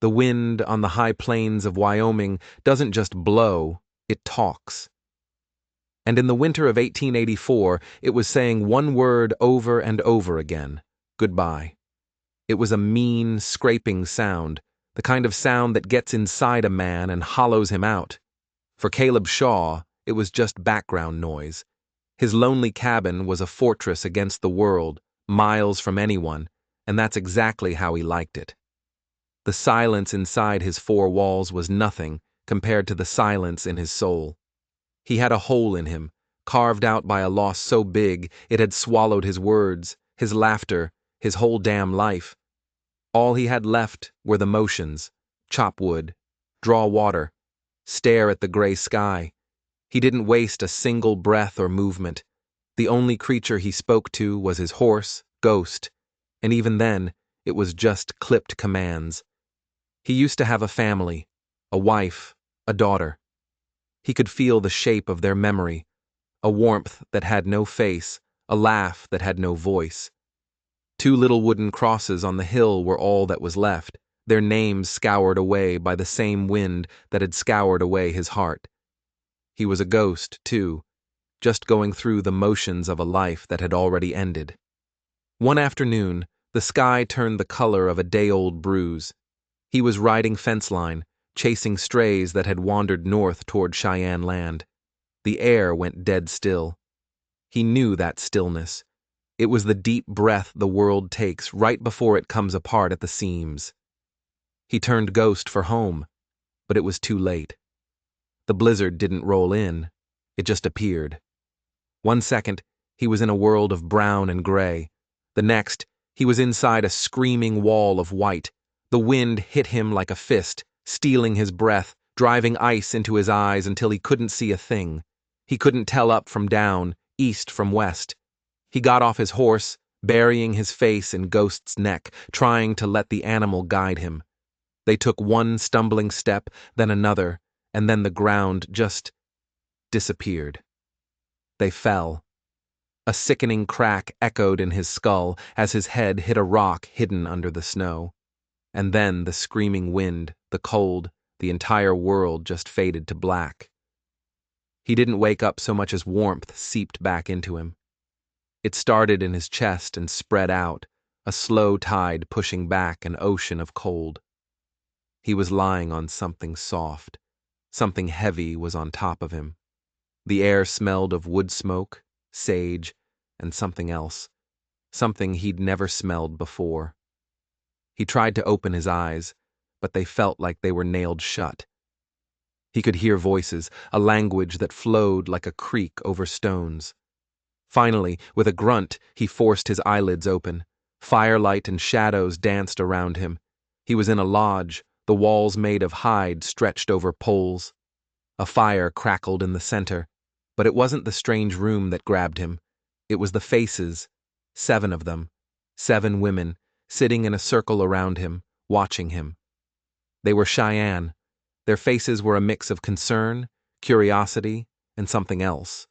The wind on the high plains of Wyoming doesn't just blow, it talks. And in the winter of 1884, it was saying one word over and over again: goodbye. It was a mean, scraping sound, the kind of sound that gets inside a man and hollows him out. For Caleb Shaw, it was just background noise. His lonely cabin was a fortress against the world, miles from anyone, and that's exactly how he liked it. The silence inside his four walls was nothing compared to the silence in his soul. He had a hole in him, carved out by a loss so big it had swallowed his words, his laughter, his whole damn life. All he had left were the motions: chop wood, draw water, stare at the gray sky. He didn't waste a single breath or movement. The only creature he spoke to was his horse, Ghost, and even then, it was just clipped commands. He used to have a family, a wife, a daughter. He could feel the shape of their memory, a warmth that had no face, a laugh that had no voice. Two little wooden crosses on the hill were all that was left, their names scoured away by the same wind that had scoured away his heart. He was a ghost, too, just going through the motions of a life that had already ended. One afternoon, the sky turned the color of a day-old bruise. He was riding fence line, chasing strays that had wandered north toward Cheyenne land. The air went dead still. He knew that stillness. It was the deep breath the world takes right before it comes apart at the seams. He turned Ghost for home, but it was too late. The blizzard didn't roll in, it just appeared. One second, he was in a world of brown and gray. The next, he was inside a screaming wall of white. The wind hit him like a fist, stealing his breath, driving ice into his eyes until he couldn't see a thing. He couldn't tell up from down, east from west. He got off his horse, burying his face in Ghost's neck, trying to let the animal guide him. They took one stumbling step, then another, and then the ground just disappeared. They fell. A sickening crack echoed in his skull as his head hit a rock hidden under the snow. And then the screaming wind, the cold, the entire world just faded to black. He didn't wake up so much as warmth seeped back into him. It started in his chest and spread out, a slow tide pushing back an ocean of cold. He was lying on something soft. Something heavy was on top of him. The air smelled of wood smoke, sage, and something else. Something he'd never smelled before. He tried to open his eyes, but they felt like they were nailed shut. He could hear voices, a language that flowed like a creek over stones. Finally, with a grunt, he forced his eyelids open. Firelight and shadows danced around him. He was in a lodge, the walls made of hide stretched over poles. A fire crackled in the center, but it wasn't the strange room that grabbed him. It was the faces, 7 of them, 7 women, sitting in a circle around him, watching him. They were Cheyenne. Their faces were a mix of concern, curiosity, and something else.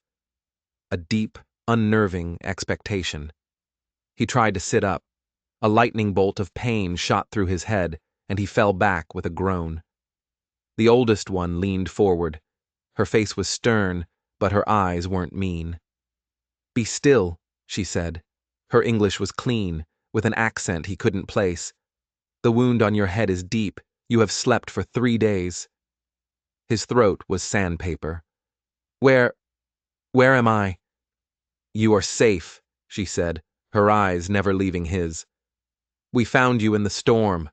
A deep, unnerving expectation. He tried to sit up. A lightning bolt of pain shot through his head, and he fell back with a groan. The oldest one leaned forward. Her face was stern, but her eyes weren't mean. "Be still," she said. Her English was clean, with an accent he couldn't place. "The wound on your head is deep. You have slept for 3 days." His throat was sandpaper. Where am I?" "You are safe," she said, her eyes never leaving his. "We found you in the storm."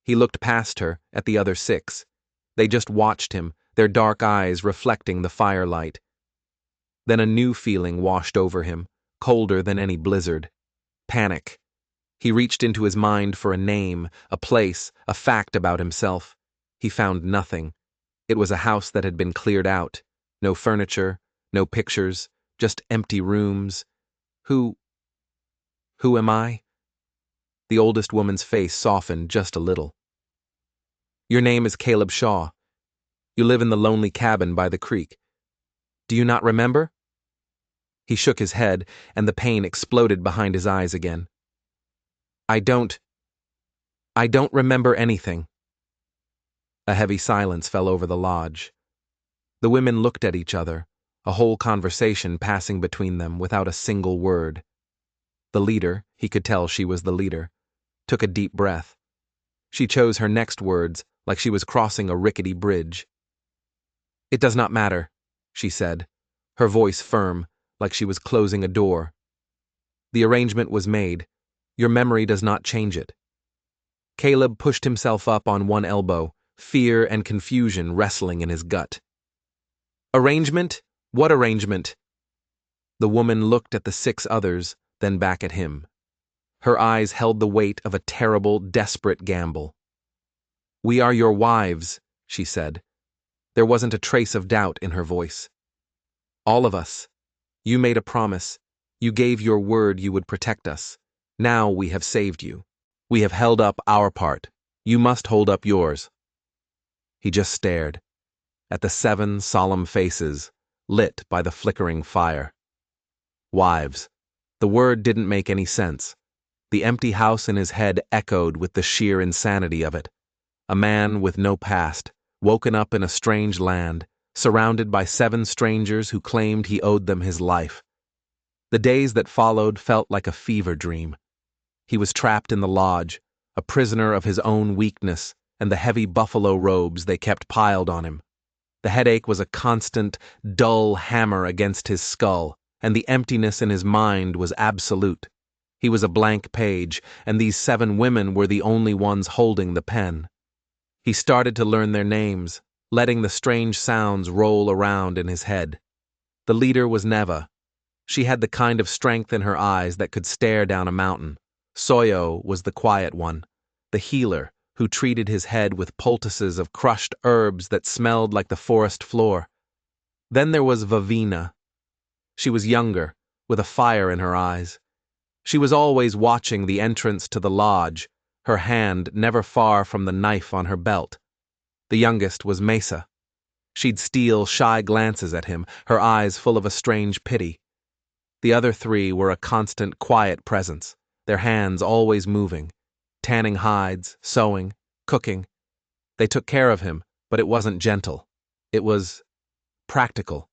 He looked past her, at the other 6. They just watched him, their dark eyes reflecting the firelight. Then a new feeling washed over him, colder than any blizzard. Panic. He reached into his mind for a name, a place, a fact about himself. He found nothing. It was a house that had been cleared out. No furniture, no pictures, just empty rooms. Who am I?" The oldest woman's face softened just a little. "Your name is Caleb Shaw. You live in the lonely cabin by the creek. Do you not remember?" He shook his head, and the pain exploded behind his eyes again. I don't remember anything," A heavy silence fell over the lodge. The women looked at each other, a whole conversation passing between them without a single word. The leader, he could tell she was the leader, took a deep breath. She chose her next words like she was crossing a rickety bridge. "It does not matter," she said, her voice firm, like she was closing a door. "The arrangement was made. Your memory does not change it." Caleb pushed himself up on one elbow, fear and confusion wrestling in his gut. "Arrangement? What arrangement?" The woman looked at the 6 others, then back at him. Her eyes held the weight of a terrible, desperate gamble. "We are your wives," she said. There wasn't a trace of doubt in her voice. "All of us. You made a promise. You gave your word you would protect us. Now we have saved you. We have held up our part. You must hold up yours." He just stared at the 7 solemn faces, lit by the flickering fire. Wives. The word didn't make any sense. The empty house in his head echoed with the sheer insanity of it. A man with no past, woken up in a strange land, surrounded by 7 strangers who claimed he owed them his life. The days that followed felt like a fever dream. He was trapped in the lodge, a prisoner of his own weakness and the heavy buffalo robes they kept piled on him. The headache was a constant, dull hammer against his skull, and the emptiness in his mind was absolute. He was a blank page, and these 7 women were the only ones holding the pen. He started to learn their names, letting the strange sounds roll around in his head. The leader was Neva. She had the kind of strength in her eyes that could stare down a mountain. Soyo was the quiet one, the healer who treated his head with poultices of crushed herbs that smelled like the forest floor. Then there was Vavina. She was younger, with a fire in her eyes. She was always watching the entrance to the lodge, her hand never far from the knife on her belt. The youngest was Mesa. She'd steal shy glances at him, her eyes full of a strange pity. The other 3 were a constant, quiet presence, their hands always moving, tanning hides, sewing, cooking. They took care of him, but it wasn't gentle. It was practical,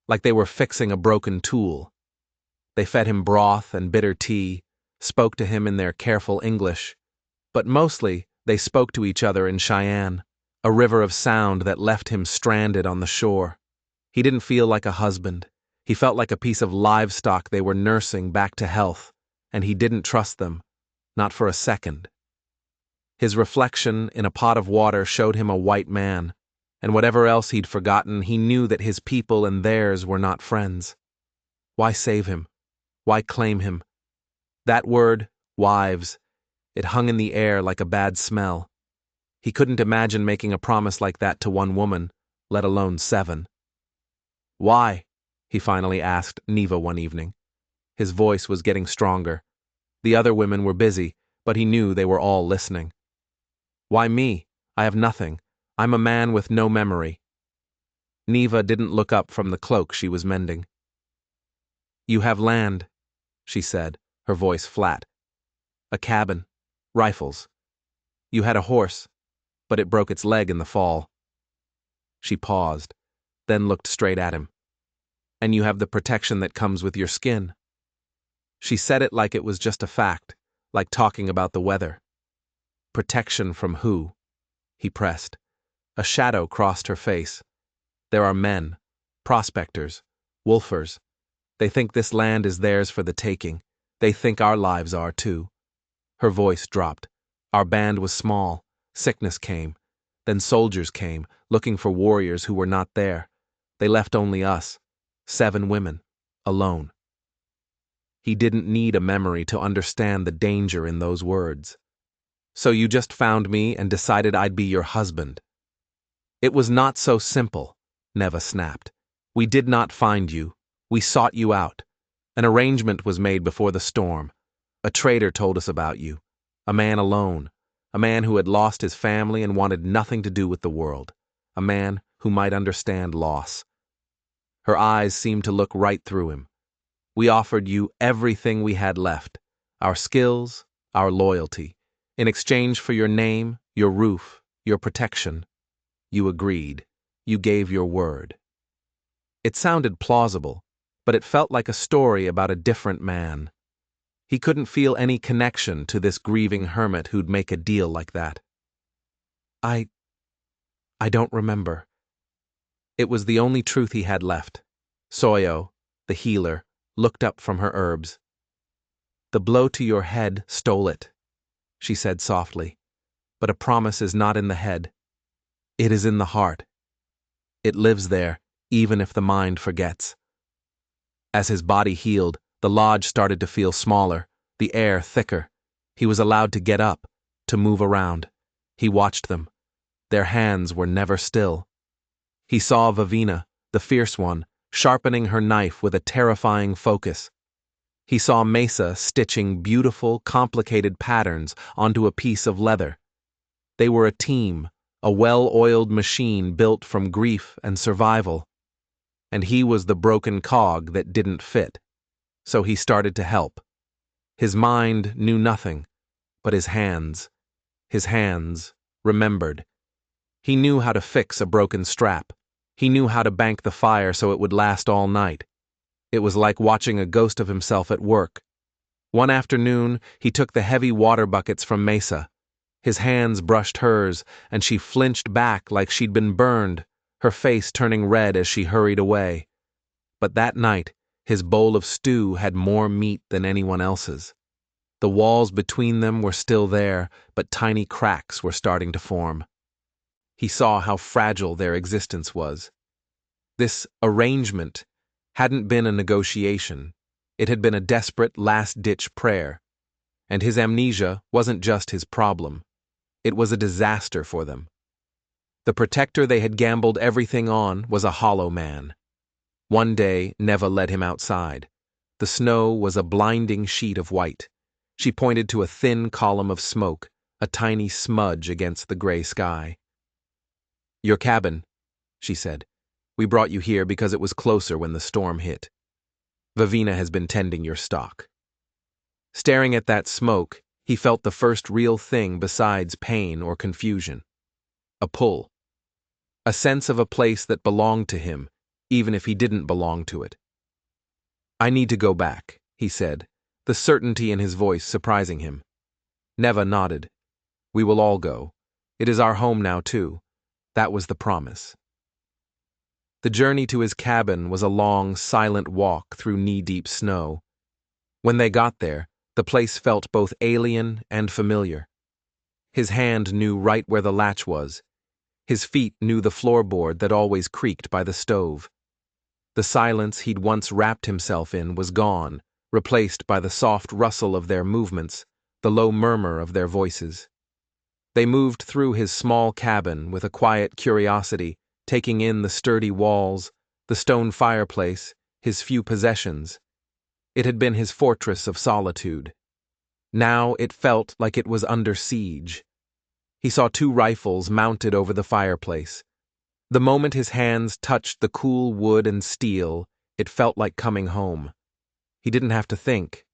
like they were fixing a broken tool. They fed him broth and bitter tea, spoke to him in their careful English, but mostly they spoke to each other in Cheyenne, a river of sound that left him stranded on the shore. He didn't feel like a husband. He felt like a piece of livestock they were nursing back to health, and he didn't trust them, not for a second. His reflection in a pot of water showed him a white man, and whatever else he'd forgotten, he knew that his people and theirs were not friends. Why save him? Why claim him? That word, wives, it hung in the air like a bad smell. He couldn't imagine making a promise like that to one woman, let alone 7. "Why?" he finally asked Neva one evening. His voice was getting stronger. The other women were busy, but he knew they were all listening. "Why me? I have nothing. I'm a man with no memory." Neva didn't look up from the cloak she was mending. "You have land," she said, her voice flat. "A cabin. Rifles. You had a horse, but it broke its leg in the fall." She paused, then looked straight at him. "And you have the protection that comes with your skin." She said it like it was just a fact, like talking about the weather. "Protection from who?" he pressed. A shadow crossed her face. "There are men, prospectors, wolfers. They think this land is theirs for the taking. They think our lives are, too." Her voice dropped. "Our band was small. Sickness came. Then soldiers came, looking for warriors who were not there. They left only us, 7 women, alone." He didn't need a memory to understand the danger in those words. "So you just found me and decided I'd be your husband." "It was not so simple," Neva snapped. "We did not find you. We sought you out. An arrangement was made before the storm. A traitor told us about you. A man alone. A man who had lost his family and wanted nothing to do with the world. A man who might understand loss." Her eyes seemed to look right through him. "We offered you everything we had left. Our skills, our loyalty. In exchange for your name, your roof, your protection. You agreed. You gave your word. It sounded plausible, but it felt like a story about a different man. He couldn't feel any connection to this grieving hermit who'd make a deal like that. I don't remember. It was the only truth he had left. Soyo, the healer, looked up from her herbs. The blow to your head stole it, she said softly. But a promise is not in the head. It is in the heart. It lives there, even if the mind forgets. As his body healed, the lodge started to feel smaller, the air thicker. He was allowed to get up, to move around. He watched them. Their hands were never still. He saw Vavina, the fierce one, sharpening her knife with a terrifying focus. He saw Mesa stitching beautiful, complicated patterns onto a piece of leather. They were a team, a well-oiled machine built from grief and survival. And he was the broken cog that didn't fit. So he started to help. His mind knew nothing, but his hands remembered. He knew how to fix a broken strap. He knew how to bank the fire so it would last all night. It was like watching a ghost of himself at work. One afternoon, he took the heavy water buckets from Mesa. His hands brushed hers, and she flinched back like she'd been burned, her face turning red as she hurried away. But that night, his bowl of stew had more meat than anyone else's. The walls between them were still there, but tiny cracks were starting to form. He saw how fragile their existence was. This arrangement hadn't been a negotiation. It had been a desperate last-ditch prayer. And his amnesia wasn't just his problem. It was a disaster for them. The protector they had gambled everything on was a hollow man. One day, Neva led him outside. The snow was a blinding sheet of white. She pointed to a thin column of smoke, a tiny smudge against the gray sky. Your cabin, she said. We brought you here because it was closer when the storm hit. Vavina has been tending your stock. Staring at that smoke, he felt the first real thing besides pain or confusion. A pull. A sense of a place that belonged to him, even if he didn't belong to it. I need to go back, he said, the certainty in his voice surprising him. Neva nodded. We will all go. It is our home now, too. That was the promise. The journey to his cabin was a long, silent walk through knee-deep snow. When they got there, the place felt both alien and familiar. His hand knew right where the latch was. His feet knew the floorboard that always creaked by the stove. The silence he'd once wrapped himself in was gone, replaced by the soft rustle of their movements, the low murmur of their voices. They moved through his small cabin with a quiet curiosity, taking in the sturdy walls, the stone fireplace, his few possessions. It had been his fortress of solitude. Now it felt like it was under siege. He saw 2 rifles mounted over the fireplace. The moment his hands touched the cool wood and steel, it felt like coming home. He didn't have to think.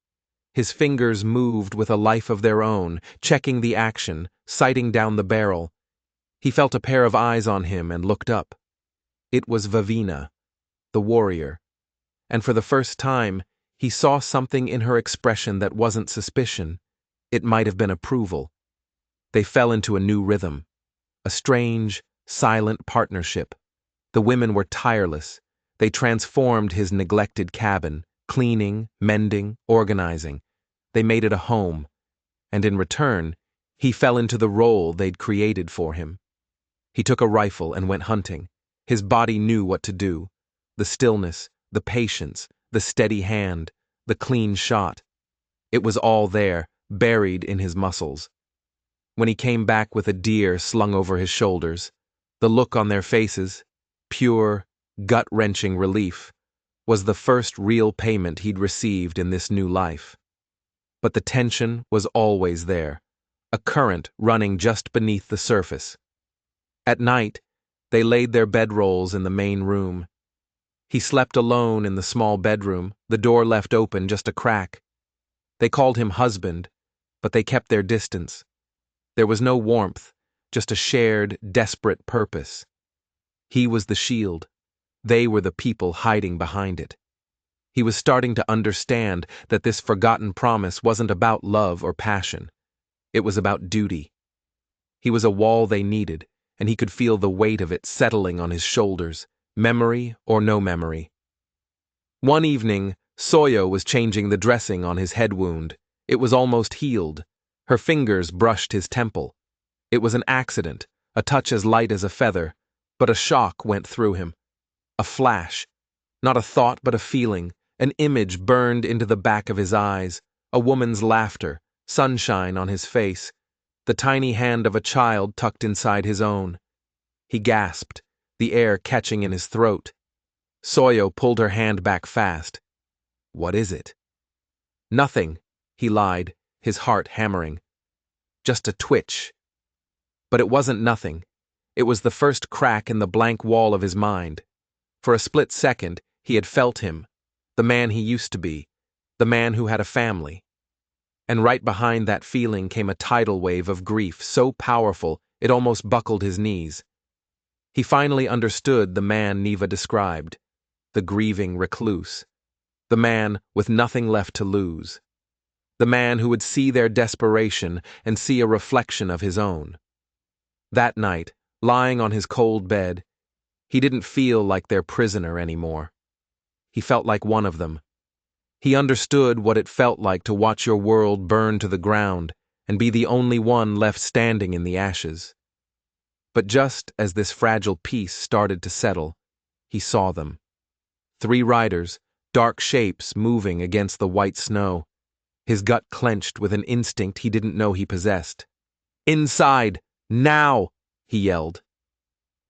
His fingers moved with a life of their own, checking the action, sighting down the barrel. He felt a pair of eyes on him and looked up. It was Vavina, the warrior. And for the first time, he saw something in her expression that wasn't suspicion. It might have been approval. They fell into a new rhythm, a strange, silent partnership. The women were tireless. They transformed his neglected cabin, cleaning, mending, organizing. They made it a home. And in return, he fell into the role they'd created for him. He took a rifle and went hunting. His body knew what to do. The stillness, the patience, the steady hand, the clean shot. It was all there, buried in his muscles. When he came back with a deer slung over his shoulders, the look on their faces, pure, gut-wrenching relief, was the first real payment he'd received in this new life. But the tension was always there, a current running just beneath the surface. At night, they laid their bedrolls in the main room. He slept alone in the small bedroom, the door left open just a crack. They called him husband, but they kept their distance. There was no warmth, just a shared, desperate purpose. He was the shield. They were the people hiding behind it. He was starting to understand that this forgotten promise wasn't about love or passion. It was about duty. He was a wall they needed, and he could feel the weight of it settling on his shoulders, memory or no memory. One evening, Soyo was changing the dressing on his head wound. It was almost healed. Her fingers brushed his temple. It was an accident, a touch as light as a feather, but a shock went through him. A flash. Not a thought but a feeling. An image burned into the back of his eyes. A woman's laughter, sunshine on his face, the tiny hand of a child tucked inside his own. He gasped, the air catching in his throat. Soyo pulled her hand back fast. "What is it?" "Nothing," he lied, his heart hammering. "Just a twitch." But it wasn't nothing. It was the first crack in the blank wall of his mind. For a split second, he had felt him, the man he used to be, the man who had a family. And right behind that feeling came a tidal wave of grief so powerful it almost buckled his knees. He finally understood the man Neva described, the grieving recluse, the man with nothing left to lose, the man who would see their desperation and see a reflection of his own. That night, lying on his cold bed, he didn't feel like their prisoner anymore. He felt like one of them. He understood what it felt like to watch your world burn to the ground and be the only one left standing in the ashes. But just as this fragile peace started to settle, he saw them. 3 riders, dark shapes moving against the white snow. His gut clenched with an instinct he didn't know he possessed. "Inside! Now!" he yelled.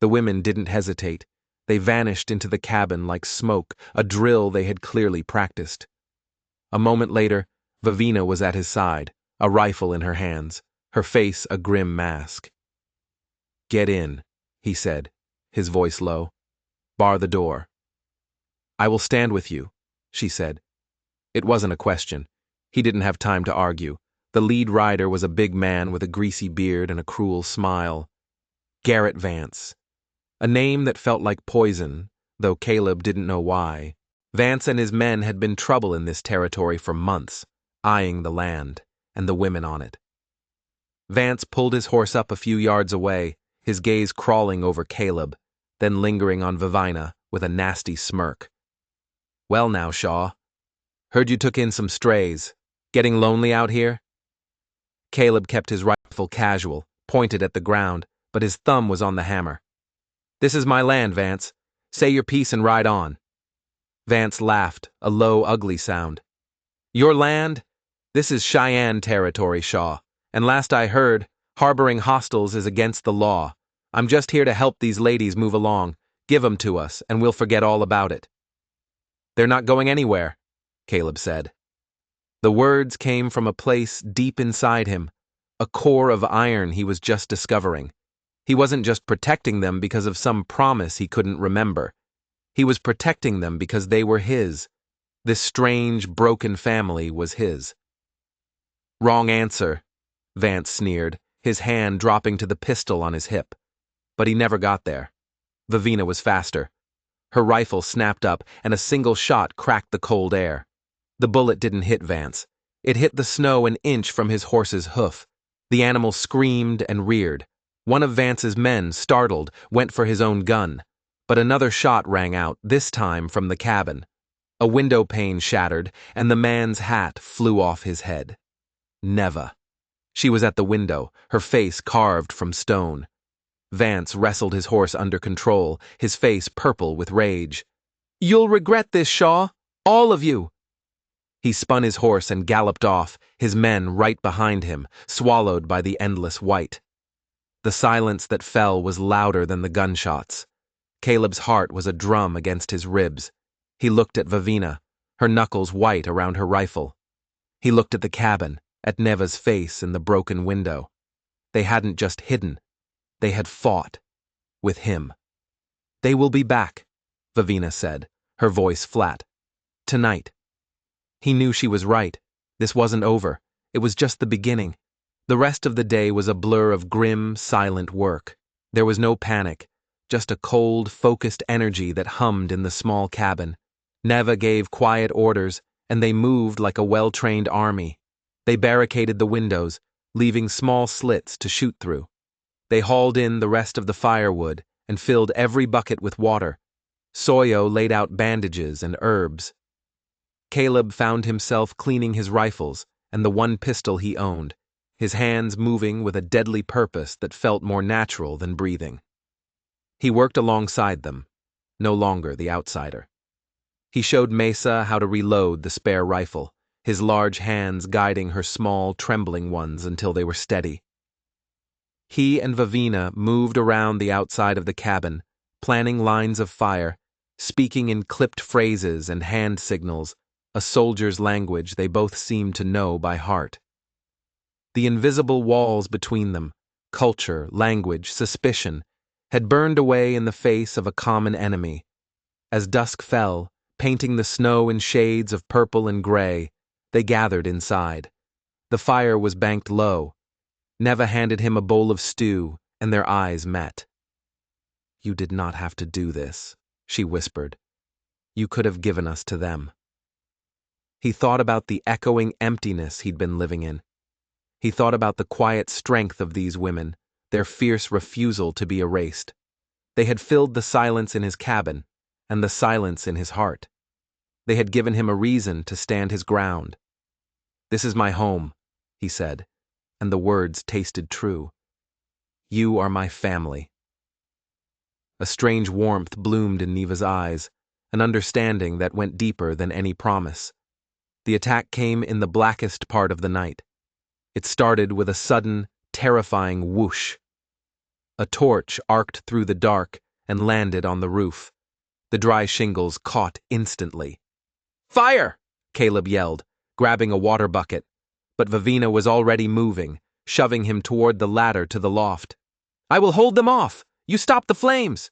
The women didn't hesitate. They vanished into the cabin like smoke, a drill they had clearly practiced. A moment later, Vavina was at his side, a rifle in her hands, her face a grim mask. "Get in," he said, his voice low. "Bar the door." "I will stand with you," she said. It wasn't a question. He didn't have time to argue. The lead rider was a big man with a greasy beard and a cruel smile. Garrett Vance. A name that felt like poison, though Caleb didn't know why. Vance and his men had been trouble in this territory for months, eyeing the land and the women on it. Vance pulled his horse up a few yards away, his gaze crawling over Caleb, then lingering on Vavina with a nasty smirk. "Well now, Shaw. Heard you took in some strays. Getting lonely out here?" Caleb kept his rifle casual, pointed at the ground, but his thumb was on the hammer. "This is my land, Vance. Say your piece and ride on." Vance laughed, a low, ugly sound. "Your land? This is Cheyenne territory, Shaw, and last I heard, harboring hostiles is against the law. I'm just here to help these ladies move along. Give 'em to us, and we'll forget all about it." "They're not going anywhere," Caleb said. The words came from a place deep inside him, a core of iron he was just discovering. He wasn't just protecting them because of some promise he couldn't remember. He was protecting them because they were his. This strange, broken family was his. "Wrong answer," Vance sneered, his hand dropping to the pistol on his hip. But he never got there. Vavina was faster. Her rifle snapped up, and a single shot cracked the cold air. The bullet didn't hit Vance. It hit the snow an inch from his horse's hoof. The animal screamed and reared. One of Vance's men, startled, went for his own gun. But another shot rang out, this time from the cabin. A window pane shattered, and the man's hat flew off his head. Neva. She was at the window, her face carved from stone. Vance wrestled his horse under control, his face purple with rage. "You'll regret this, Shaw. All of you." He spun his horse and galloped off, his men right behind him, swallowed by the endless white. The silence that fell was louder than the gunshots. Caleb's heart was a drum against his ribs. He looked at Vavina, her knuckles white around her rifle. He looked at the cabin, at Neva's face in the broken window. They hadn't just hidden. They had fought. With him. "They will be back," Vavina said, her voice flat. "Tonight." He knew she was right. This wasn't over. It was just the beginning. The rest of the day was a blur of grim, silent work. There was no panic, just a cold, focused energy that hummed in the small cabin. Neva gave quiet orders, and they moved like a well-trained army. They barricaded the windows, leaving small slits to shoot through. They hauled in the rest of the firewood and filled every bucket with water. Soyo laid out bandages and herbs. Caleb found himself cleaning his rifles and the one pistol he owned, his hands moving with a deadly purpose that felt more natural than breathing. He worked alongside them, no longer the outsider. He showed Mesa how to reload the spare rifle, his large hands guiding her small, trembling ones until they were steady. He and Vavina moved around the outside of the cabin, planning lines of fire, speaking in clipped phrases and hand signals, a soldier's language they both seemed to know by heart. The invisible walls between them, culture, language, suspicion, had burned away in the face of a common enemy. As dusk fell, painting the snow in shades of purple and gray, they gathered inside. The fire was banked low. Neva handed him a bowl of stew, and their eyes met. "You did not have to do this," she whispered. "You could have given us to them." He thought about the echoing emptiness he'd been living in. He thought about the quiet strength of these women, their fierce refusal to be erased. They had filled the silence in his cabin, and the silence in his heart. They had given him a reason to stand his ground. "This is my home," he said, and the words tasted true. "You are my family." A strange warmth bloomed in Neva's eyes, an understanding that went deeper than any promise. The attack came in the blackest part of the night. It started with a sudden, terrifying whoosh. A torch arced through the dark and landed on the roof. The dry shingles caught instantly. "Fire!" Caleb yelled, grabbing a water bucket, but Vavina was already moving, shoving him toward the ladder to the loft. "I will hold them off! You stop the flames!"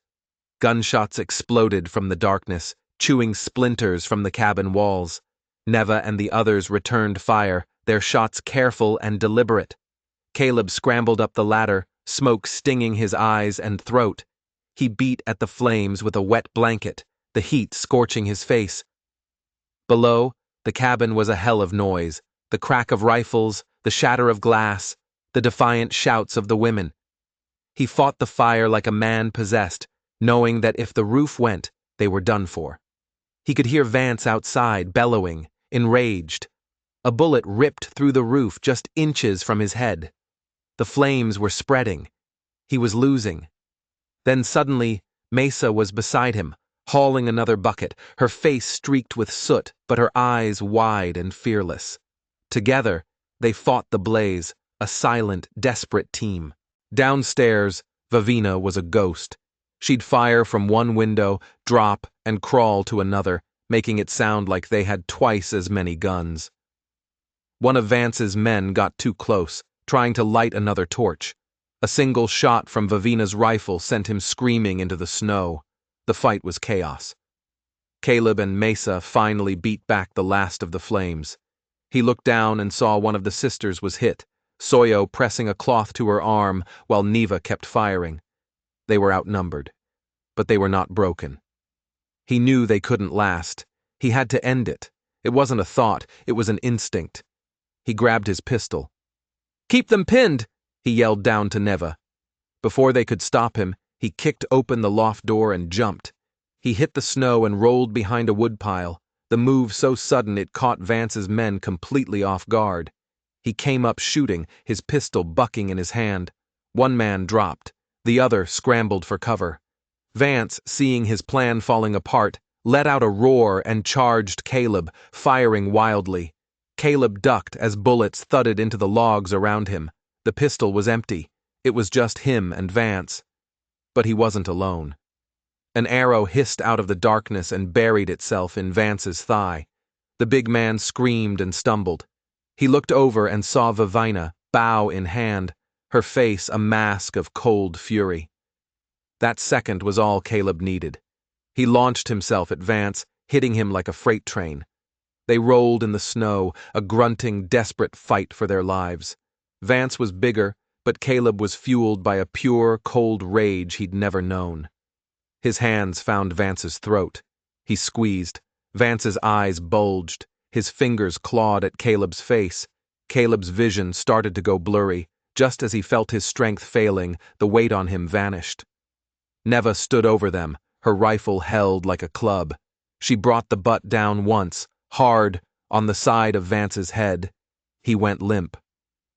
Gunshots exploded from the darkness, chewing splinters from the cabin walls. Neva and the others returned fire, their shots careful and deliberate. Caleb scrambled up the ladder, smoke stinging his eyes and throat. He beat at the flames with a wet blanket, the heat scorching his face. Below, the cabin was a hell of noise, the crack of rifles, the shatter of glass, the defiant shouts of the women. He fought the fire like a man possessed, knowing that if the roof went, they were done for. He could hear Vance outside, bellowing, enraged. A bullet ripped through the roof just inches from his head. The flames were spreading. He was losing. Then suddenly, Mesa was beside him, hauling another bucket, her face streaked with soot, but her eyes wide and fearless. Together, they fought the blaze, a silent, desperate team. Downstairs, Vavina was a ghost. She'd fire from one window, drop, and crawl to another, making it sound like they had twice as many guns. One of Vance's men got too close, trying to light another torch. A single shot from Vavina's rifle sent him screaming into the snow. The fight was chaos. Caleb and Mesa finally beat back the last of the flames. He looked down and saw one of the sisters was hit, Soyo pressing a cloth to her arm while Neva kept firing. They were outnumbered, but they were not broken. He knew they couldn't last. He had to end it. It wasn't a thought, it was an instinct. He grabbed his pistol. "Keep them pinned!" he yelled down to Neva. Before they could stop him, he kicked open the loft door and jumped. He hit the snow and rolled behind a woodpile, the move so sudden it caught Vance's men completely off guard. He came up shooting, his pistol bucking in his hand. One man dropped. The other scrambled for cover. Vance, seeing his plan falling apart, let out a roar and charged Caleb, firing wildly. Caleb ducked as bullets thudded into the logs around him. The pistol was empty. It was just him and Vance. But he wasn't alone. An arrow hissed out of the darkness and buried itself in Vance's thigh. The big man screamed and stumbled. He looked over and saw Vavina, bow in hand, her face a mask of cold fury. That second was all Caleb needed. He launched himself at Vance, hitting him like a freight train. They rolled in the snow, a grunting, desperate fight for their lives. Vance was bigger, but Caleb was fueled by a pure, cold rage he'd never known. His hands found Vance's throat. He squeezed. Vance's eyes bulged. His fingers clawed at Caleb's face. Caleb's vision started to go blurry. Just as he felt his strength failing, the weight on him vanished. Neva stood over them, her rifle held like a club. She brought the butt down once, hard, on the side of Vance's head. He went limp.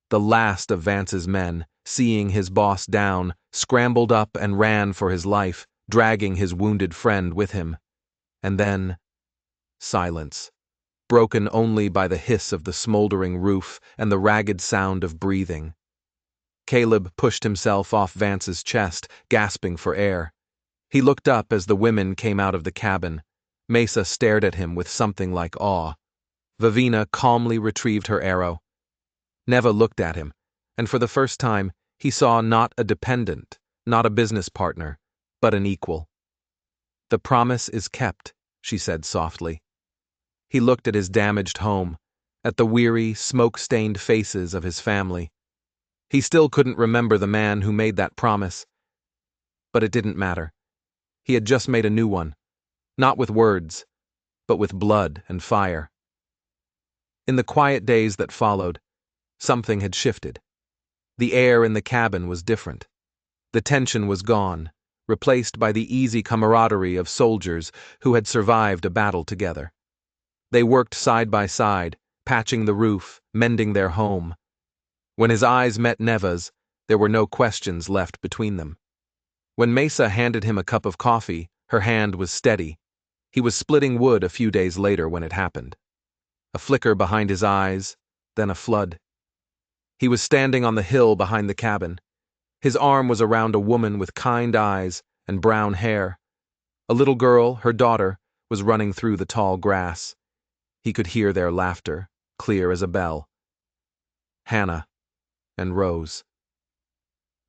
The last of Vance's men, seeing his boss down, scrambled up and ran for his life, dragging his wounded friend with him. And then, silence, broken only by the hiss of the smoldering roof and the ragged sound of breathing. Caleb pushed himself off Vance's chest, gasping for air. He looked up as the women came out of the cabin. Mesa stared at him with something like awe. Vivina calmly retrieved her arrow. Neva looked at him, and for the first time, he saw not a dependent, not a business partner, but an equal. "The promise is kept," she said softly. He looked at his damaged home, at the weary, smoke-stained faces of his family. He still couldn't remember the man who made that promise. But it didn't matter. He had just made a new one, not with words, but with blood and fire. In the quiet days that followed, something had shifted. The air in the cabin was different. The tension was gone, replaced by the easy camaraderie of soldiers who had survived a battle together. They worked side by side, patching the roof, mending their home. When his eyes met Neva's, there were no questions left between them. When Mesa handed him a cup of coffee, her hand was steady. He was splitting wood a few days later when it happened. A flicker behind his eyes, then a flood. He was standing on the hill behind the cabin. His arm was around a woman with kind eyes and brown hair. A little girl, her daughter, was running through the tall grass. He could hear their laughter, clear as a bell. Hannah and Rose.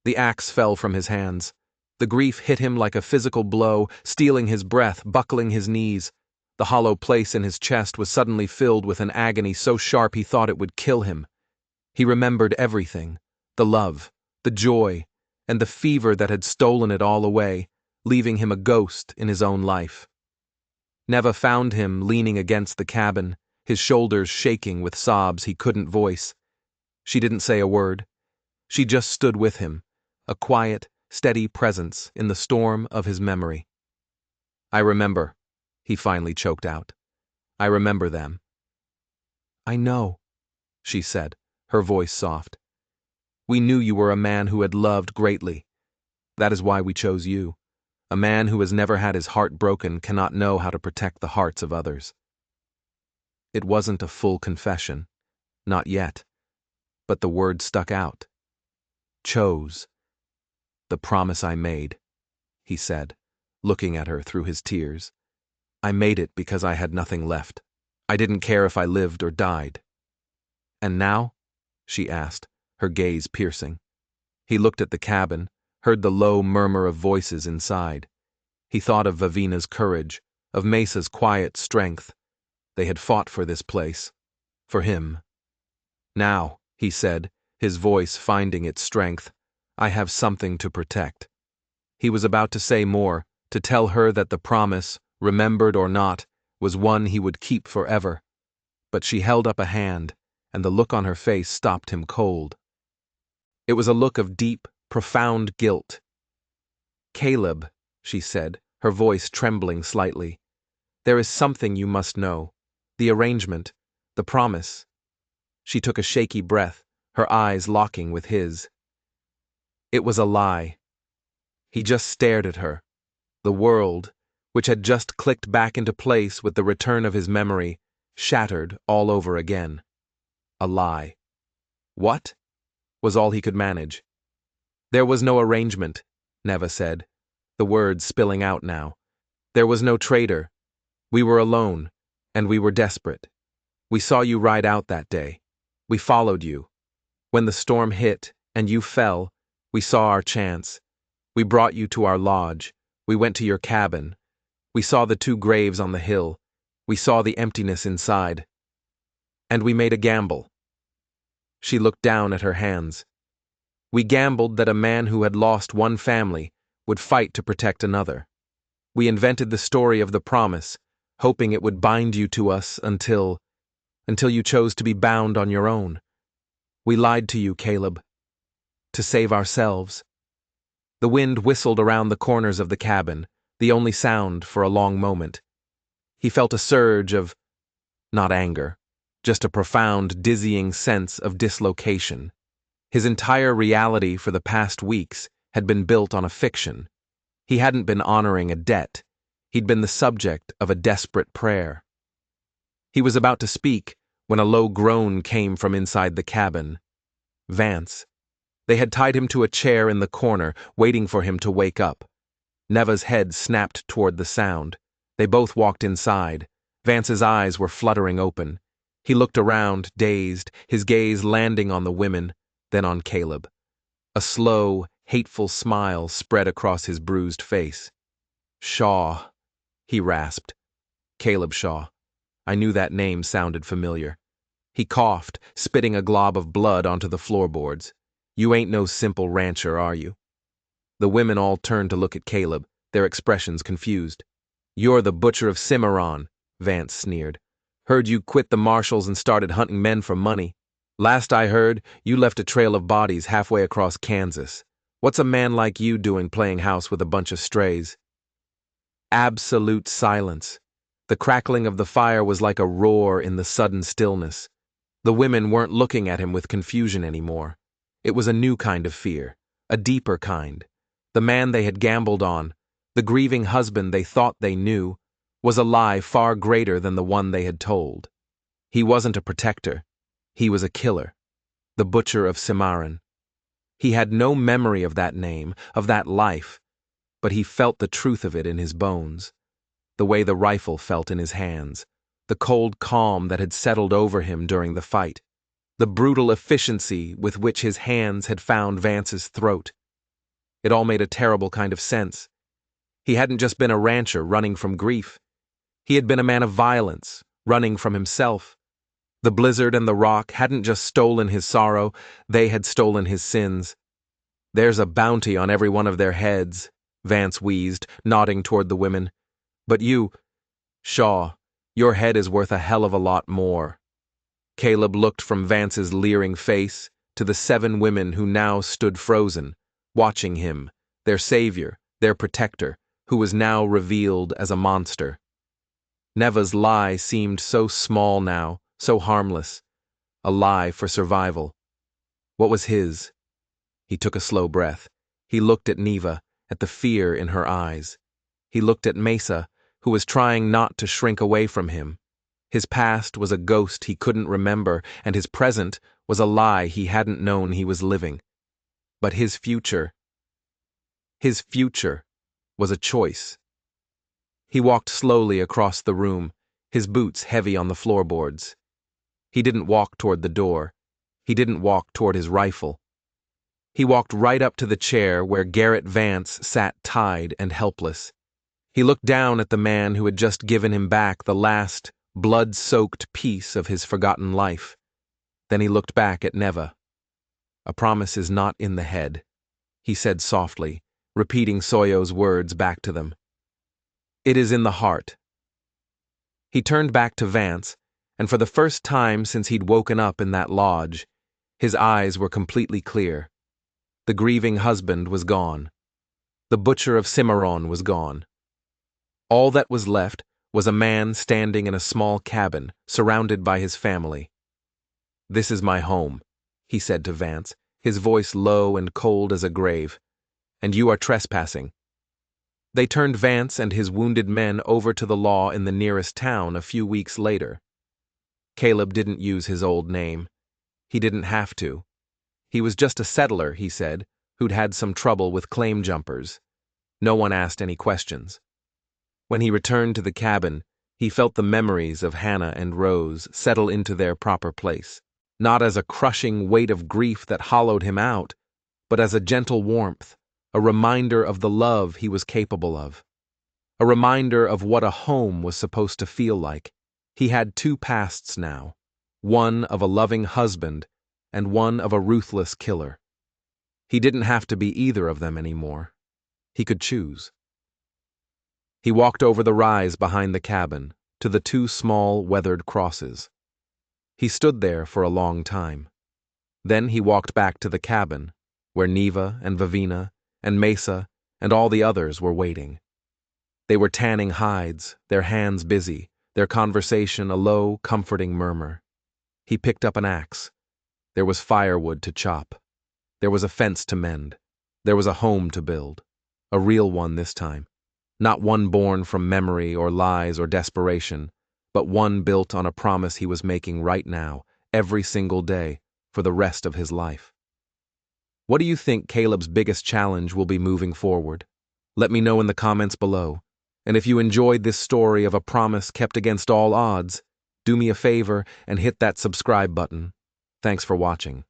The axe fell from his hands. The grief hit him like a physical blow, stealing his breath, buckling his knees. The hollow place in his chest was suddenly filled with an agony so sharp he thought it would kill him. He remembered everything, the love, the joy, and the fever that had stolen it all away, leaving him a ghost in his own life. Neva found him leaning against the cabin, his shoulders shaking with sobs he couldn't voice. She didn't say a word. She just stood with him, a quiet, steady presence in the storm of his memory. "I remember," he finally choked out. "I remember them." "I know," she said, her voice soft. "We knew you were a man who had loved greatly. That is why we chose you. A man who has never had his heart broken cannot know how to protect the hearts of others." It wasn't a full confession, not yet, but the word stuck out. "Chose. The promise I made," he said, looking at her through his tears. "I made it because I had nothing left. I didn't care if I lived or died." "And now?" she asked, her gaze piercing. He looked at the cabin, heard the low murmur of voices inside. He thought of Vivina's courage, of Mesa's quiet strength. They had fought for this place. For him. "Now," he said, his voice finding its strength, "I have something to protect." He was about to say more, to tell her that the promise, remembered or not, was one he would keep forever. But she held up a hand, and the look on her face stopped him cold. It was a look of deep, profound guilt. "Caleb," she said, her voice trembling slightly, "there is something you must know. The arrangement, the promise." She took a shaky breath, her eyes locking with his. It was a lie. He just stared at her. The world, which had just clicked back into place with the return of his memory, shattered all over again. A lie. "What?" was all he could manage. "There was no arrangement," Neva said, the words spilling out now. "There was no traitor. We were alone, and we were desperate. We saw you ride out that day. We followed you. When the storm hit, and you fell, we saw our chance. We brought you to our lodge. We went to your cabin. We saw the 2 graves on the hill. We saw the emptiness inside. And we made a gamble." She looked down at her hands. We gambled that a man who had lost one family would fight to protect another. We invented the story of the promise, hoping it would bind you to us until you chose to be bound on your own. We lied to you, Caleb, to save ourselves. The wind whistled around the corners of the cabin, the only sound for a long moment. He felt a surge of, not anger, just a profound, dizzying sense of dislocation. His entire reality for the past weeks had been built on a fiction. He hadn't been honoring a debt. He'd been the subject of a desperate prayer. He was about to speak when a low groan came from inside the cabin. Vance. They had tied him to a chair in the corner, waiting for him to wake up. Neva's head snapped toward the sound. They both walked inside. Vance's eyes were fluttering open. He looked around, dazed, his gaze landing on the women, then on Caleb. A slow, hateful smile spread across his bruised face. Shaw, he rasped. Caleb Shaw. I knew that name sounded familiar. He coughed, spitting a glob of blood onto the floorboards. You ain't no simple rancher, are you? The women all turned to look at Caleb, their expressions confused. You're the butcher of Cimarron, Vance sneered. Heard you quit the marshals and started hunting men for money. Last I heard, you left a trail of bodies halfway across Kansas. What's a man like you doing playing house with a bunch of strays? Absolute silence. The crackling of the fire was like a roar in the sudden stillness. The women weren't looking at him with confusion anymore. It was a new kind of fear, a deeper kind. The man they had gambled on, the grieving husband they thought they knew, was a lie far greater than the one they had told. He wasn't a protector. He was a killer. The butcher of Cimarron. He had no memory of that name, of that life, but he felt the truth of it in his bones, the way the rifle felt in his hands, the cold calm that had settled over him during the fight, the brutal efficiency with which his hands had found Vance's throat. It all made a terrible kind of sense. He hadn't just been a rancher running from grief. He had been a man of violence, running from himself. The blizzard and the rock hadn't just stolen his sorrow, they had stolen his sins. There's a bounty on every one of their heads, Vance wheezed, nodding toward the women. But you, Shaw, your head is worth a hell of a lot more. Caleb looked from Vance's leering face to the 7 women who now stood frozen, watching him, their savior, their protector, who was now revealed as a monster. Neva's lie seemed so small now, so harmless. A lie for survival. What was his? He took a slow breath. He looked at Neva, at the fear in her eyes. He looked at Mesa, who was trying not to shrink away from him. His past was a ghost he couldn't remember, and his present was a lie he hadn't known he was living. But his future was a choice. He walked slowly across the room, his boots heavy on the floorboards. He didn't walk toward the door. He didn't walk toward his rifle. He walked right up to the chair where Garrett Vance sat tied and helpless. He looked down at the man who had just given him back the last, blood-soaked piece of his forgotten life. Then he looked back at Neva. A promise is not in the head, he said softly, repeating Soyo's words back to them. It is in the heart. He turned back to Vance, and for the first time since he'd woken up in that lodge, his eyes were completely clear. The grieving husband was gone. The butcher of Cimarron was gone. All that was left was a man standing in a small cabin, surrounded by his family. This is my home, he said to Vance, his voice low and cold as a grave. And you are trespassing. They turned Vance and his wounded men over to the law in the nearest town a few weeks later. Caleb didn't use his old name. He didn't have to. He was just a settler, he said, who'd had some trouble with claim jumpers. No one asked any questions. When he returned to the cabin, he felt the memories of Hannah and Rose settle into their proper place, not as a crushing weight of grief that hollowed him out, but as a gentle warmth, a reminder of the love he was capable of. A reminder of what a home was supposed to feel like. He had 2 pasts now, one of a loving husband and one of a ruthless killer. He didn't have to be either of them anymore. He could choose. He walked over the rise behind the cabin, to the two small, weathered crosses. He stood there for a long time. Then he walked back to the cabin, where Neva and Vivina and Mesa and all the others were waiting. They were tanning hides, their hands busy, their conversation a low, comforting murmur. He picked up an axe. There was firewood to chop. There was a fence to mend. There was a home to build. A real one this time. Not one born from memory or lies or desperation, but one built on a promise he was making right now, every single day, for the rest of his life. What do you think Caleb's biggest challenge will be moving forward? Let me know in the comments below. And if you enjoyed this story of a promise kept against all odds, do me a favor and hit that subscribe button. Thanks for watching.